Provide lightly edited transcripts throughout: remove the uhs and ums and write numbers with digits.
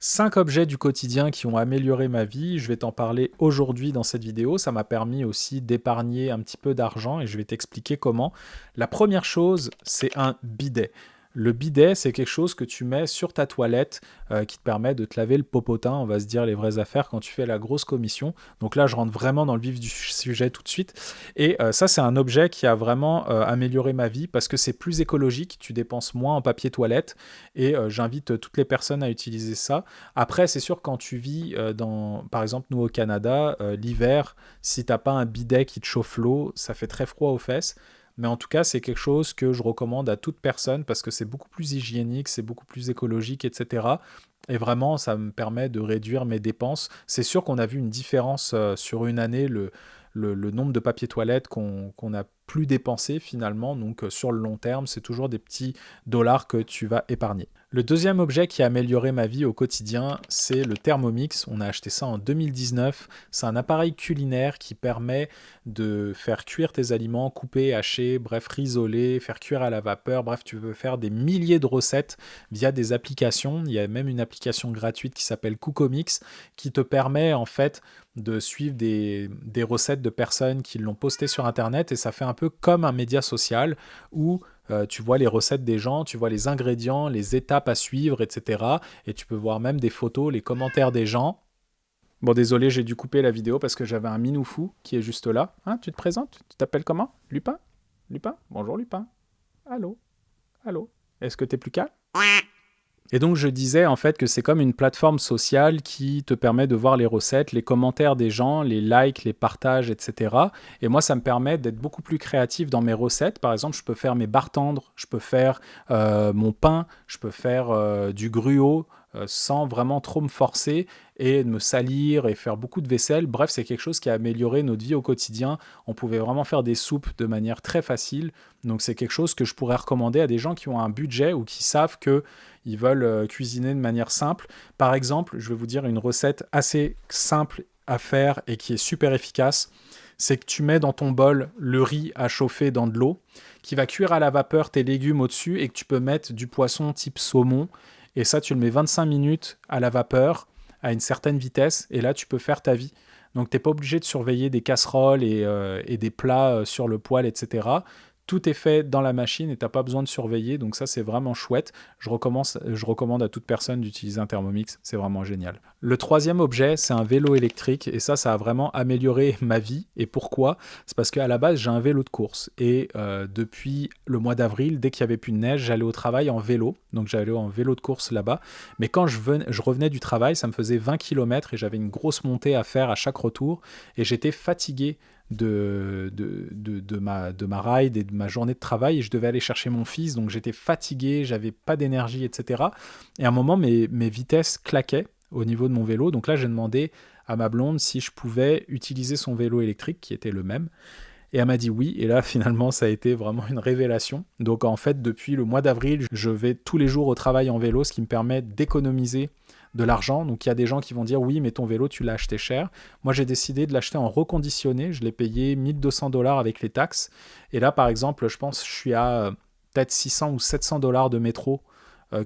5 objets du quotidien qui ont amélioré ma vie, je vais t'en parler aujourd'hui dans cette vidéo. Ça m'a permis aussi d'épargner un petit peu d'argent et je vais t'expliquer comment. La première chose, c'est un bidet. Le bidet, c'est quelque chose que tu mets sur ta toilette qui te permet de te laver le popotin, on va se dire les vraies affaires, quand tu fais la grosse commission. Donc là, je rentre vraiment dans le vif du sujet tout de suite. Et ça, c'est un objet qui a vraiment amélioré ma vie parce que c'est plus écologique, tu dépenses moins en papier toilette et j'invite toutes les personnes à utiliser ça. Après, c'est sûr, quand tu vis par exemple, nous au Canada, l'hiver, si t'as pas un bidet qui te chauffe l'eau, ça fait très froid aux fesses. Mais en tout cas, c'est quelque chose que je recommande à toute personne parce que c'est beaucoup plus hygiénique, c'est beaucoup plus écologique, etc. Et vraiment, ça me permet de réduire mes dépenses. C'est sûr qu'on a vu une différence sur une année, le nombre de papier toilette qu'on a plus dépensé finalement. Donc sur le long terme, c'est toujours des petits dollars que tu vas épargner. Le deuxième objet qui a amélioré ma vie au quotidien, c'est le Thermomix. On a acheté ça en 2019. C'est un appareil culinaire qui permet de faire cuire tes aliments, couper, hacher, bref, risoler, faire cuire à la vapeur. Bref, tu peux faire des milliers de recettes via des applications. Il y a même une application gratuite qui s'appelle Cookomix qui te permet en fait de suivre des recettes de personnes qui l'ont posté sur Internet et ça fait un peu comme un média social où tu vois les recettes des gens, tu vois les ingrédients, les étapes à suivre, etc. Et tu peux voir même des photos, les commentaires des gens. Bon, désolé, j'ai dû couper la vidéo parce que j'avais un minou fou qui est juste là. Hein, tu te présentes? Tu t'appelles comment? Lupin? Lupin? Bonjour Lupin. Allô? Allô? Est-ce que t'es plus calme? Et donc je disais en fait que c'est comme une plateforme sociale qui te permet de voir les recettes, les commentaires des gens, les likes, les partages, etc. Et moi ça me permet d'être beaucoup plus créatif dans mes recettes. Par exemple, je peux faire mes barres tendres, je peux faire mon pain, je peux faire du gruau sans vraiment trop me forcer et me salir et faire beaucoup de vaisselle. Bref, c'est quelque chose qui a amélioré notre vie au quotidien. On pouvait vraiment faire des soupes de manière très facile. Donc c'est quelque chose que je pourrais recommander à des gens qui ont un budget ou qui savent que ils veulent cuisiner de manière simple. Par exemple, je vais vous dire une recette assez simple à faire et qui est super efficace. C'est que tu mets dans ton bol le riz à chauffer dans de l'eau, qui va cuire à la vapeur tes légumes au-dessus et que tu peux mettre du poisson type saumon. Et ça, tu le mets 25 minutes à la vapeur à une certaine vitesse et là, tu peux faire ta vie. Donc, tu n'es pas obligé de surveiller des casseroles et des plats sur le poêle, etc. Tout est fait dans la machine et tu n'as pas besoin de surveiller. Donc ça, c'est vraiment chouette. Je recommande à toute personne d'utiliser un Thermomix. C'est vraiment génial. Le troisième objet, c'est un vélo électrique. Et ça a vraiment amélioré ma vie. Et pourquoi? C'est parce qu'à la base, j'ai un vélo de course. Et depuis le mois d'avril, dès qu'il n'y avait plus de neige, j'allais au travail en vélo. Donc j'allais en vélo de course là-bas. Mais quand je revenais du travail, ça me faisait 20 km et j'avais une grosse montée à faire à chaque retour. Et j'étais fatigué de ma ride et de ma journée de travail et je devais aller chercher mon fils, donc j'étais fatigué, j'avais pas d'énergie, etc. Et à un moment, mes vitesses claquaient au niveau de mon vélo, donc là j'ai demandé à ma blonde si je pouvais utiliser son vélo électrique qui était le même. Et elle m'a dit oui, et là finalement ça a été vraiment une révélation. Donc en fait depuis le mois d'avril, je vais tous les jours au travail en vélo, ce qui me permet d'économiser de l'argent. Donc il y a des gens qui vont dire oui mais ton vélo tu l'as acheté cher. Moi j'ai décidé de l'acheter en reconditionné, je l'ai payé 1200 $ avec les taxes. Et là par exemple je pense que je suis à peut-être 600 ou 700 $ de métro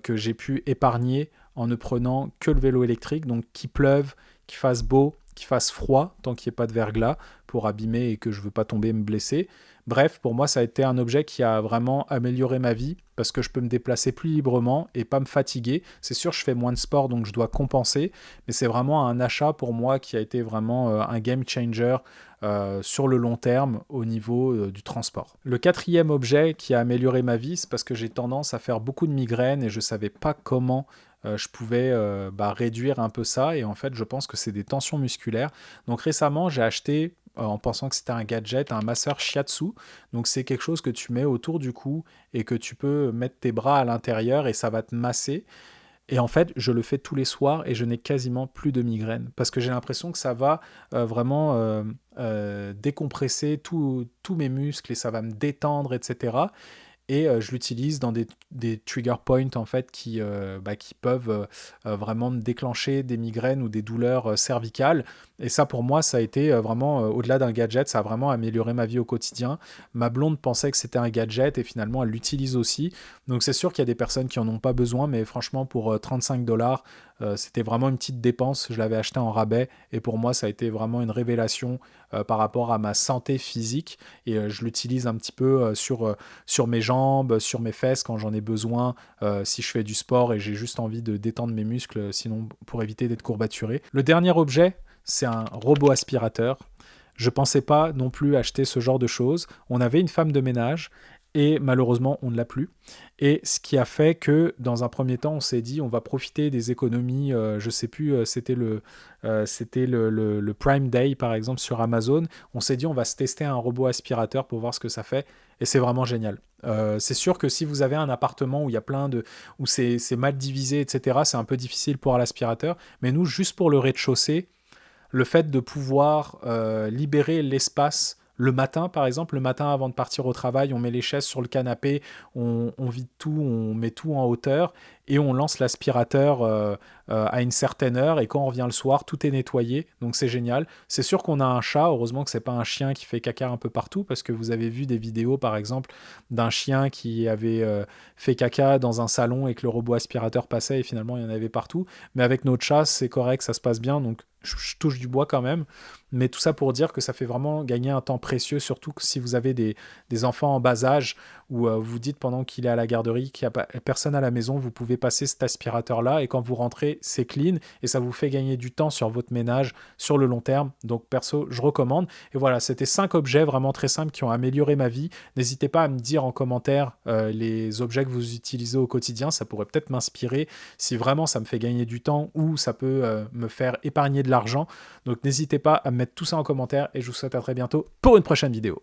que j'ai pu épargner en ne prenant que le vélo électrique. Donc qu'il pleuve, qu'il fasse beau, qu'il fasse froid, tant qu'il n'y ait pas de verglas pour abîmer et que je ne veux pas tomber et me blesser. Bref, pour moi, ça a été un objet qui a vraiment amélioré ma vie parce que je peux me déplacer plus librement et pas me fatiguer. C'est sûr, je fais moins de sport, donc je dois compenser, mais c'est vraiment un achat pour moi qui a été vraiment un game changer sur le long terme au niveau du transport. Le quatrième objet qui a amélioré ma vie, c'est parce que j'ai tendance à faire beaucoup de migraines et je ne savais pas comment je pouvais réduire un peu ça et en fait je pense que c'est des tensions musculaires. Donc récemment j'ai acheté en pensant que c'était un gadget, un masseur shiatsu. Donc c'est quelque chose que tu mets autour du cou et que tu peux mettre tes bras à l'intérieur et ça va te masser. Et en fait, je le fais tous les soirs et je n'ai quasiment plus de migraine parce que j'ai l'impression que ça va vraiment décompresser tous mes muscles et ça va me détendre, etc. Et je l'utilise dans des trigger points en fait qui peuvent vraiment me déclencher des migraines ou des douleurs cervicales. Et ça pour moi ça a été vraiment au-delà d'un gadget, ça a vraiment amélioré ma vie au quotidien. Ma blonde pensait que c'était un gadget et finalement elle l'utilise aussi. Donc c'est sûr qu'il y a des personnes qui en ont pas besoin, mais franchement pour 35 $, C'était vraiment une petite dépense, je l'avais acheté en rabais et pour moi ça a été vraiment une révélation par rapport à ma santé physique et je l'utilise un petit peu sur mes jambes, sur mes fesses quand j'en ai besoin, si je fais du sport et j'ai juste envie de détendre mes muscles, sinon pour éviter d'être courbaturé. Le dernier objet, c'est un robot aspirateur. Je pensais pas non plus acheter ce genre de choses. On avait une femme de ménage et malheureusement on ne l'a plus. Et ce qui a fait que dans un premier temps on s'est dit on va profiter des économies, je sais plus, c'était le Prime Day par exemple sur Amazon. On s'est dit on va se tester un robot aspirateur pour voir ce que ça fait et c'est vraiment génial. C'est sûr que si vous avez un appartement où il y a où c'est mal divisé, etc., c'est un peu difficile pour l'aspirateur. Mais nous, juste pour le rez-de-chaussée, le fait de pouvoir libérer l'espace le matin, par exemple, le matin avant de partir au travail, on met les chaises sur le canapé, on vide tout, on met tout en hauteur et on lance l'aspirateur à une certaine heure et quand on revient le soir, tout est nettoyé, donc c'est génial. C'est sûr qu'on a un chat, heureusement que c'est pas un chien qui fait caca un peu partout parce que vous avez vu des vidéos, par exemple, d'un chien qui avait fait caca dans un salon et que le robot aspirateur passait et finalement il y en avait partout. Mais avec notre chat, c'est correct, ça se passe bien, donc je touche du bois quand même, mais tout ça pour dire que ça fait vraiment gagner un temps précieux, surtout que si vous avez des enfants en bas âge, où vous dites pendant qu'il est à la garderie qu'il n'y a personne à la maison, vous pouvez passer cet aspirateur-là, et quand vous rentrez, c'est clean, et ça vous fait gagner du temps sur votre ménage sur le long terme, donc perso, je recommande. Et voilà, c'était 5 objets vraiment très simples qui ont amélioré ma vie. N'hésitez pas à me dire en commentaire les objets que vous utilisez au quotidien, ça pourrait peut-être m'inspirer, si vraiment ça me fait gagner du temps, ou ça peut me faire épargner de l'argent. Donc n'hésitez pas à mettre tout ça en commentaire et je vous souhaite à très bientôt pour une prochaine vidéo.